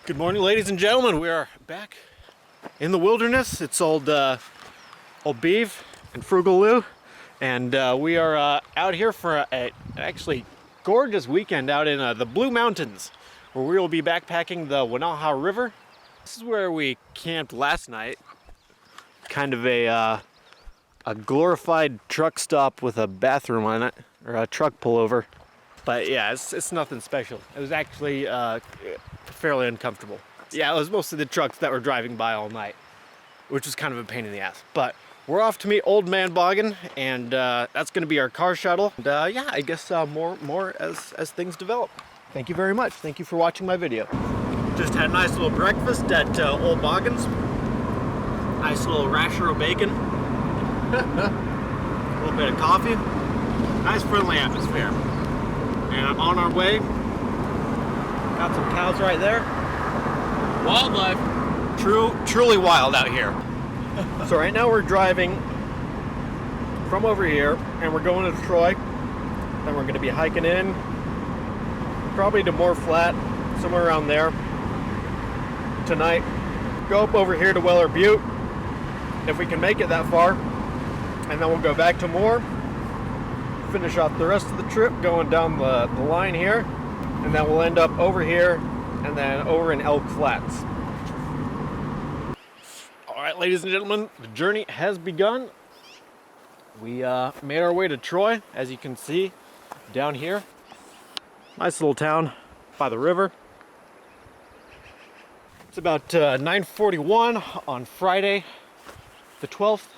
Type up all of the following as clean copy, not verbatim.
Good morning, ladies and gentlemen. We are back in the wilderness. It's old Beav and Frugal Lou, and we are out here for an actually gorgeous weekend out in the Blue Mountains, where we will be backpacking the Wenaha River. This is where we camped last night. Kind of a glorified truck stop with a bathroom on it, or a truck pullover. But yeah, it's nothing special. It was actually fairly uncomfortable. Yeah, it was mostly the trucks that were driving by all night, which was kind of a pain in the ass. But we're off to meet Old Man Boggan, and that's going to be our car shuttle. And yeah, I guess more as things develop. Thank you very much. Thank you for watching my video. Just had a nice little breakfast at Old Boggan's. Nice little rasher of bacon. A little bit of coffee. Nice friendly atmosphere. And on our way, got some cows right there. Wildlife. Truly wild out here. So right now we're driving from over here, and we're going to Troy. Then we're going to be hiking in, probably to Elk Flat, somewhere around there. Tonight, go up over here to Weller Butte, if we can make it that far, and then we'll go back to Moore. Finish off the rest of the trip going down the line here, and then we'll end up over here and then over in Elk Flats. All right, ladies and gentlemen, the journey has begun. We made our way to Troy, as you can see down here. Nice little town by the river. It's about 9:41 on Friday the 12th.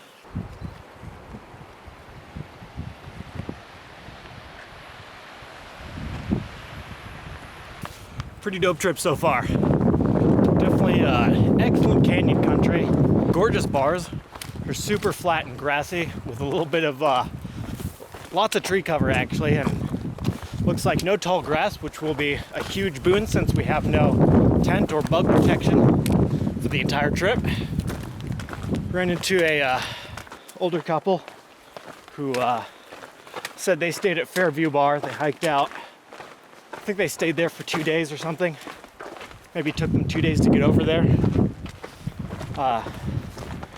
Pretty dope trip so far. Definitely excellent canyon country. Gorgeous bars. They're super flat and grassy with a little bit of lots of tree cover actually, and looks like no tall grass, which will be a huge boon since we have no tent or bug protection for the entire trip. Ran into a older couple who said they stayed at Fairview Bar. They hiked out. I think they stayed there for 2 days or something. Maybe it took them 2 days to get over there.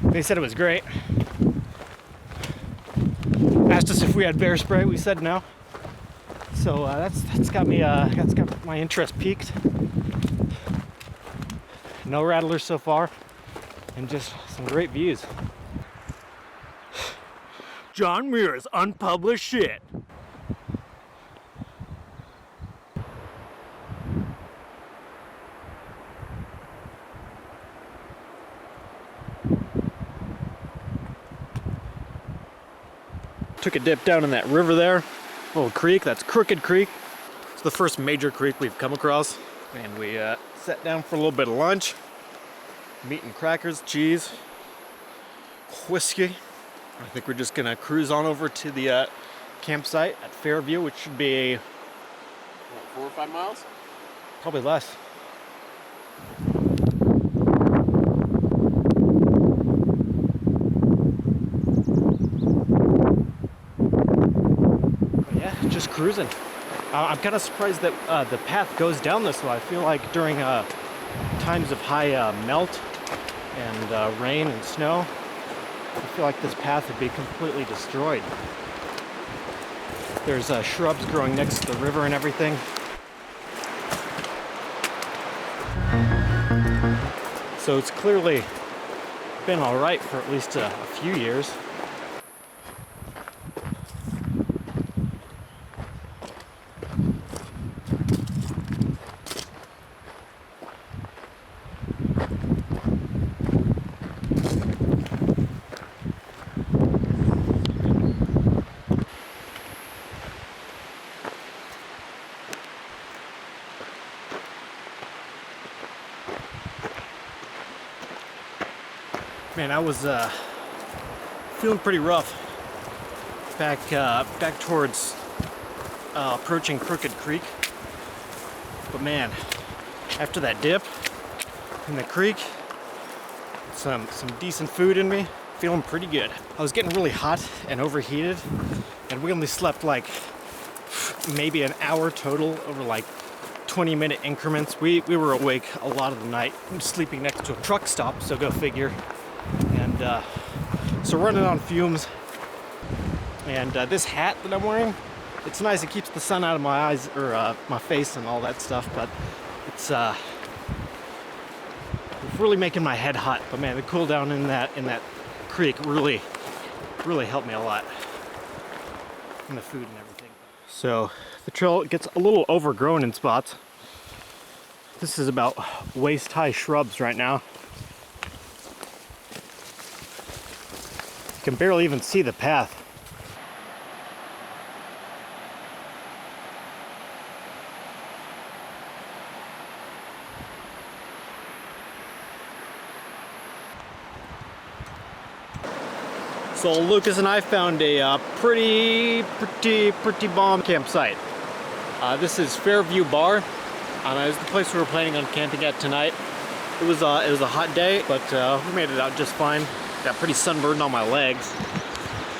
They said it was great. Asked us if we had bear spray. We said no. So that's got my interest peaked. No rattlers so far, and just some great views. John Muir's unpublished shit. Took a dip down in that river there, little creek. That's Crooked Creek. It's the first major creek we've come across, and we sat down for a little bit of lunch. Meat and crackers, cheese, whiskey. I think we're just gonna cruise on over to the campsite at Fairview, which should be what, 4 or 5 miles? Probably less. Just cruising. I'm kind of surprised that the path goes down this way. I feel like during times of high melt and rain and snow, I feel like this path would be completely destroyed. There's shrubs growing next to the river and everything. So it's clearly been all right for at least a few years. Man, I was feeling pretty rough back towards approaching Crooked Creek. But man, after that dip in the creek, some decent food in me, feeling pretty good. I was getting really hot and overheated, and we only slept like maybe an hour total over like 20-minute increments. We were awake a lot of the night, sleeping next to a truck stop, so go figure. And so running on fumes. And this hat that I'm wearing, it's nice. It keeps the sun out of my eyes, or my face and all that stuff, but it's really making my head hot. But man, the cool down in that creek really helped me a lot. And the food and everything. So the trail gets a little overgrown in spots. This is about waist-high shrubs right now. You can barely even see the path. So Lucas and I found a pretty bomb campsite. This is Fairview Bar. It's the place we were planning on camping at tonight. It was a hot day, but we made it out just fine. Got pretty sunburned on my legs.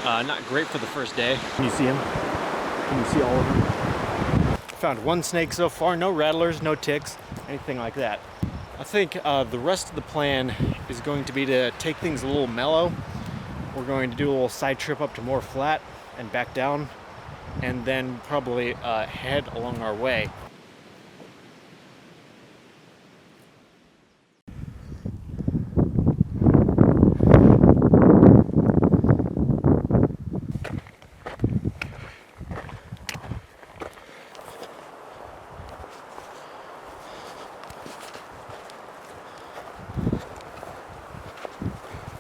Not great for the first day. Can you see him? Can you see all of them? Found one snake so far. No rattlers, no ticks, anything like that. I think the rest of the plan is going to be to take things a little mellow. We're going to do a little side trip up to more flat and back down, and then probably head along our way.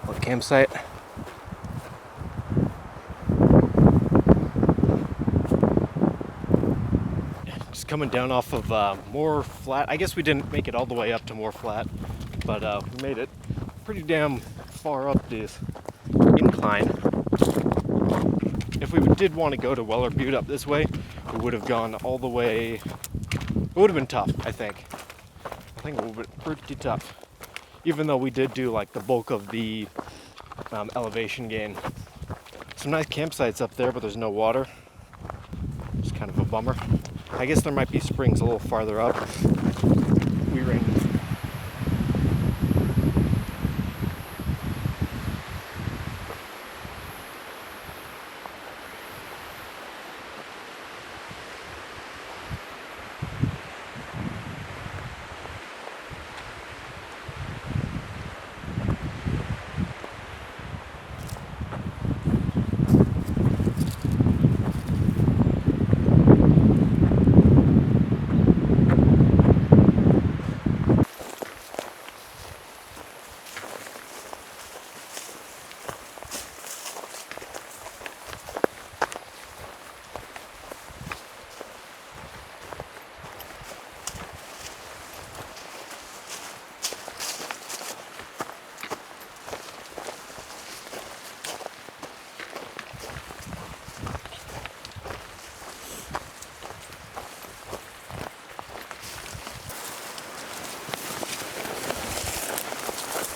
Our campsite. Coming down off of more flat. I guess we didn't make it all the way up to more flat, but we made it pretty damn far up this incline. If we did want to go to Weller Butte up this way, we would have gone all the way. It would have been tough, I think. I think it would have been pretty tough, even though we did do like the bulk of the elevation gain. Some nice campsites up there, but there's no water. It's kind of a bummer. I guess there might be springs a little farther up. We ran.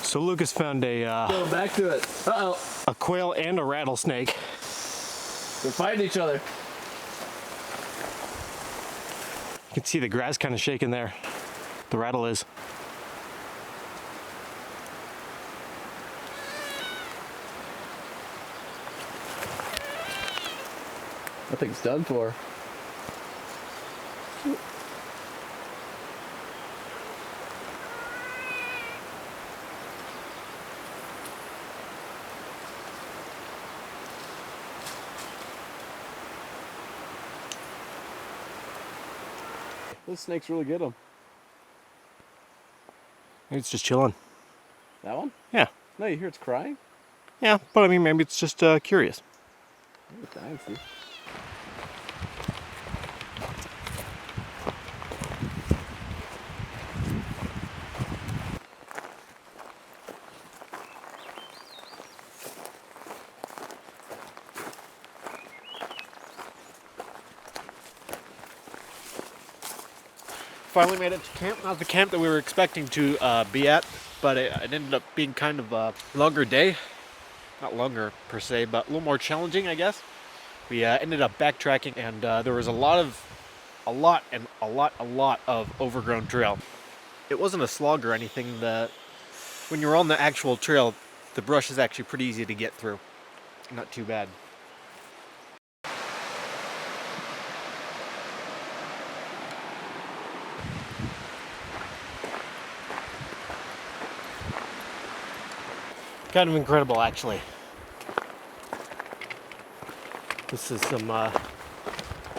So Lucas found Going back to it. a quail and a rattlesnake. They're fighting each other. You can see the grass kind of shaking there. The rattle is. That thing's done for. Those snakes really get them. Maybe it's just chilling. That one? Yeah. No, you hear it's crying? Yeah, but I mean, maybe it's just curious. It's dying, see? Finally made it to camp. Not the camp that we were expecting to be at, but it ended up being kind of a longer day. Not longer per se, but a little more challenging, I guess. We ended up backtracking, and there was a lot a lot of overgrown trail. It wasn't a slog or anything. When you're on the actual trail, the brush is actually pretty easy to get through. Not too bad. Kind of incredible, actually. This is some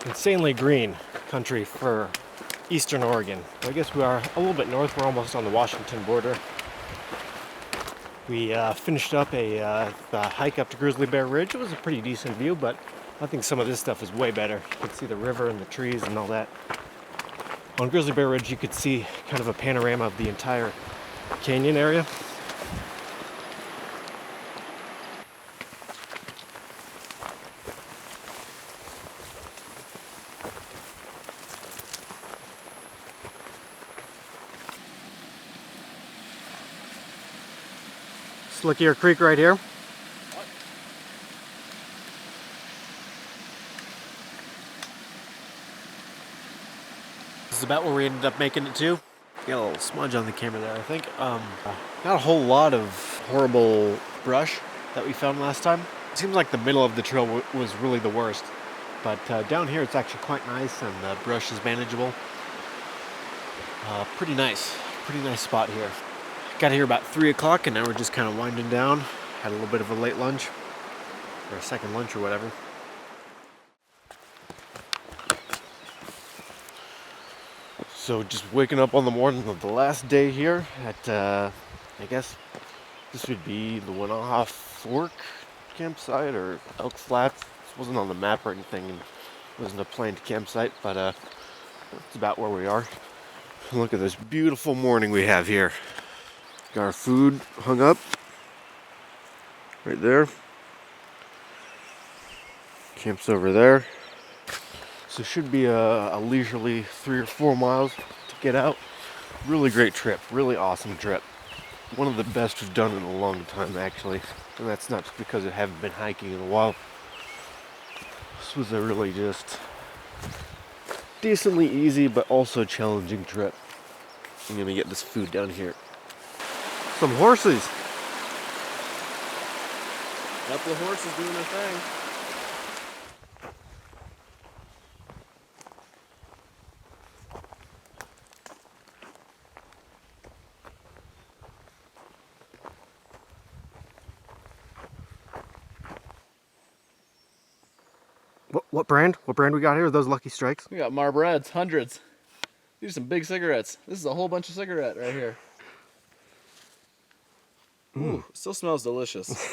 insanely green country for eastern Oregon. I guess we are a little bit north. We're almost on the Washington border. We finished up the hike up to Grizzly Bear Ridge. It was a pretty decent view, but I think some of this stuff is way better. You can see the river and the trees and all that. On Grizzly Bear Ridge, you could see kind of a panorama of the entire canyon area. Slickier Creek right here. This is about where we ended up making it to. Got a little smudge on the camera there, I think. Not a whole lot of horrible brush that we found last time. It seems like the middle of the trail was really the worst. But down here it's actually quite nice and the brush is manageable. Pretty nice spot here. Got here about 3 o'clock and now we're just kind of winding down. Had a little bit of a late lunch, or a second lunch or whatever. So just waking up on the morning of the last day here at, I guess this would be the Wenaha Fork campsite or Elk Flat. This wasn't on the map or anything, and it wasn't a planned campsite, but that's about where we are. Look at this beautiful morning we have here. Got our food hung up right there. Camp's over there. So it should be a leisurely 3 or 4 miles to get out. Really great trip, really awesome trip. One of the best we've done in a long time, actually. And that's not just because I haven't been hiking in a while. This was a really just decently easy but also challenging trip. I'm gonna get this food down here. Some horses. Couple of horses doing their thing. What brand? What brand we got here? Are those Lucky Strikes? We got Marbreds, hundreds. These are some big cigarettes. This is a whole bunch of cigarette right here. Ooh, still smells delicious.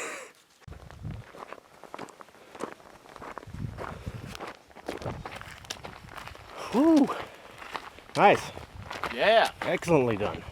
Whew. Nice. Yeah. Excellently done.